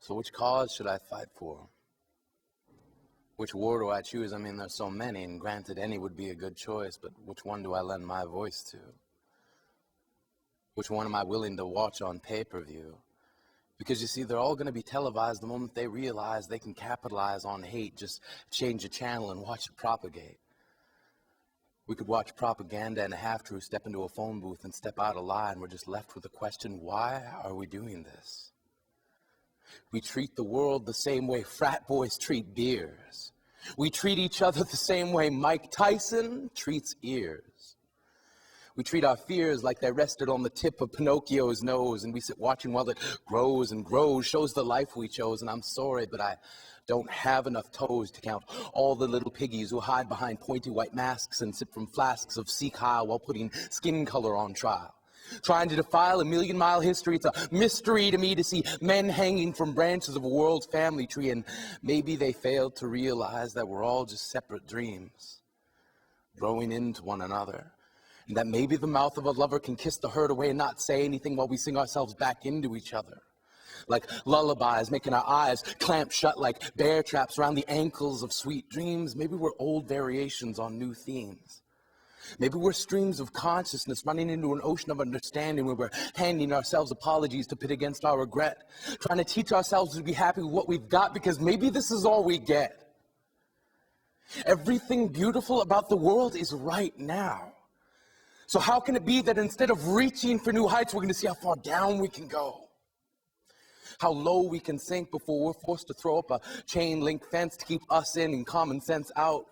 So which cause should I fight for? Which war do I choose? I mean, there's so many, and granted, any would be a good choice, but which one do I lend my voice to? Which one am I willing to watch on pay-per-view? Because you see, they're all going to be televised the moment they realize they can capitalize on hate. Just change the channel and watch it propagate. We could watch propaganda and a half-truth step into a phone booth and step out a lie, and we're just left with the question, why are we doing this? We treat the world the same way frat boys treat beers. We treat each other the same way Mike Tyson treats ears. We treat our fears like they rested on the tip of Pinocchio's nose, and we sit watching while it grows and grows, shows the life we chose. And I'm sorry, but I don't have enough toes to count all the little piggies who hide behind pointy white masks and sip from flasks of Sikh while putting skin color on trial. Trying to defile a million-mile history, it's a mystery to me to see men hanging from branches of a world's family tree, and maybe they failed to realize that we're all just separate dreams, growing into one another. And that maybe the mouth of a lover can kiss the hurt away and not say anything while we sing ourselves back into each other. Like lullabies, making our eyes clamp shut like bear traps around the ankles of sweet dreams. Maybe we're old variations on new themes. Maybe we're streams of consciousness running into an ocean of understanding where we're handing ourselves apologies to pit against our regret, trying to teach ourselves to be happy with what we've got because maybe this is all we get. Everything beautiful about the world is right now. So how can it be that instead of reaching for new heights, we're going to see how far down we can go? How low we can sink before we're forced to throw up a chain link fence to keep us in and common sense out?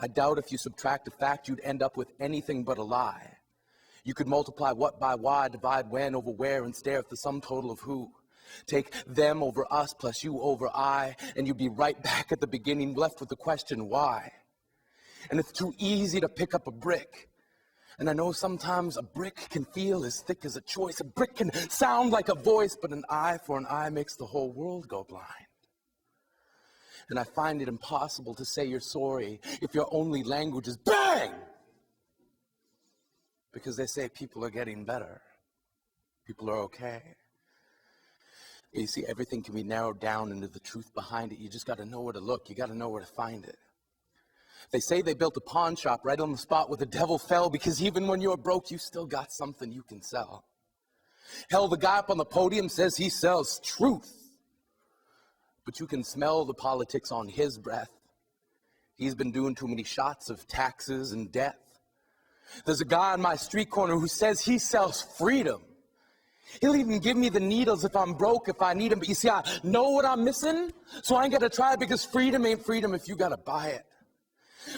I doubt if you subtract a fact, you'd end up with anything but a lie. You could multiply what by why, divide when over where, and stare at the sum total of who. Take them over us plus you over I, and you'd be right back at the beginning, left with the question, why? And it's too easy to pick up a brick. And I know sometimes a brick can feel as thick as a choice. A brick can sound like a voice, but an eye for an eye makes the whole world go blind. And I find it impossible to say you're sorry if your only language is bang! Because they say people are getting better. People are okay. You see, everything can be narrowed down into the truth behind it. You just got to know where to look. You got to know where to find it. They say they built a pawn shop right on the spot where the devil fell because even when you're broke, you still got something you can sell. Hell, the guy up on the podium says he sells truth. But you can smell the politics on his breath. He's been doing too many shots of taxes and death. There's a guy on my street corner who says he sells freedom. He'll even give me the needles if I'm broke, if I need them. But you see, I know what I'm missing, so I ain't got to try because freedom ain't freedom if you got to buy it.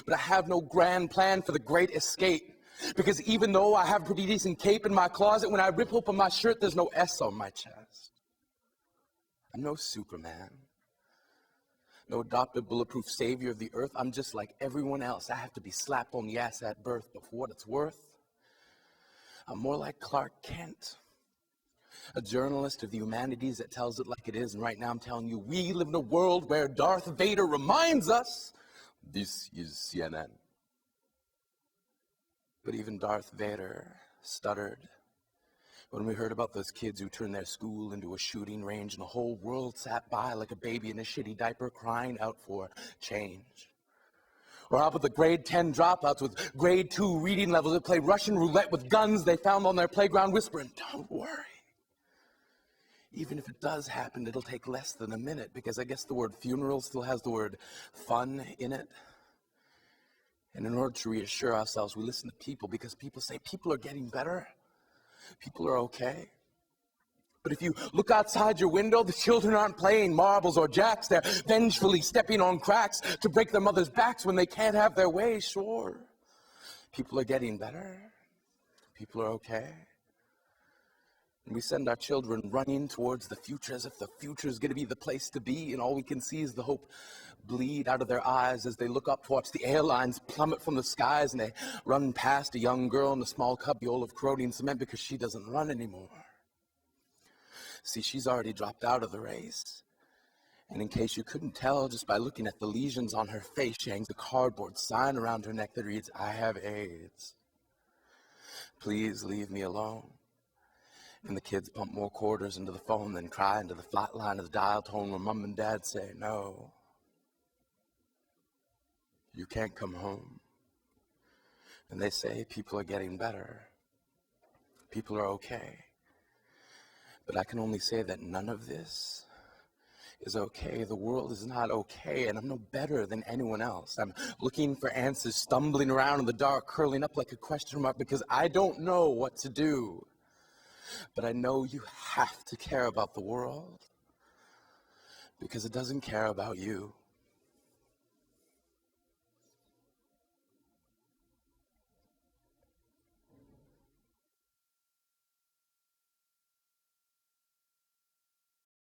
But I have no grand plan for the great escape. Because even though I have a pretty decent cape in my closet, when I rip open my shirt, there's no S on my chest. I'm no Superman. No adopted bulletproof savior of the earth. I'm just like everyone else. I have to be slapped on the ass at birth, but for what it's worth, I'm more like Clark Kent, a journalist of the humanities that tells it like it is. And right now I'm telling you, we live in a world where Darth Vader reminds us, this is CNN. But even Darth Vader stuttered when we heard about those kids who turned their school into a shooting range and the whole world sat by like a baby in a shitty diaper crying out for change. Or how about the grade 10 dropouts with grade 2 reading levels that play Russian roulette with guns they found on their playground whispering, don't worry. Even if it does happen, it'll take less than a minute because I guess the word funeral still has the word fun in it. And in order to reassure ourselves, we listen to people because people say people are getting better. People are okay. But if you look outside your window, the children aren't playing marbles or jacks. They're vengefully stepping on cracks to break their mothers' backs when they can't have their way. Sure, people are getting better. People are okay. And we send our children running towards the future as if the future is going to be the place to be, and all we can see is the hope bleed out of their eyes as they look up to watch the airlines plummet from the skies and they run past a young girl in a small cubbyhole of corroding cement because she doesn't run anymore. See, she's already dropped out of the race. And in case you couldn't tell, just by looking at the lesions on her face, she hangs a cardboard sign around her neck that reads, I have AIDS. Please leave me alone. And the kids pump more quarters into the phone than cry into the flat line of the dial tone where mom and dad say, no, you can't come home. And they say people are getting better. People are okay. But I can only say that none of this is okay. The world is not okay, and I'm no better than anyone else. I'm looking for answers, stumbling around in the dark, curling up like a question mark because I don't know what to do. But I know you have to care about the world because it doesn't care about you.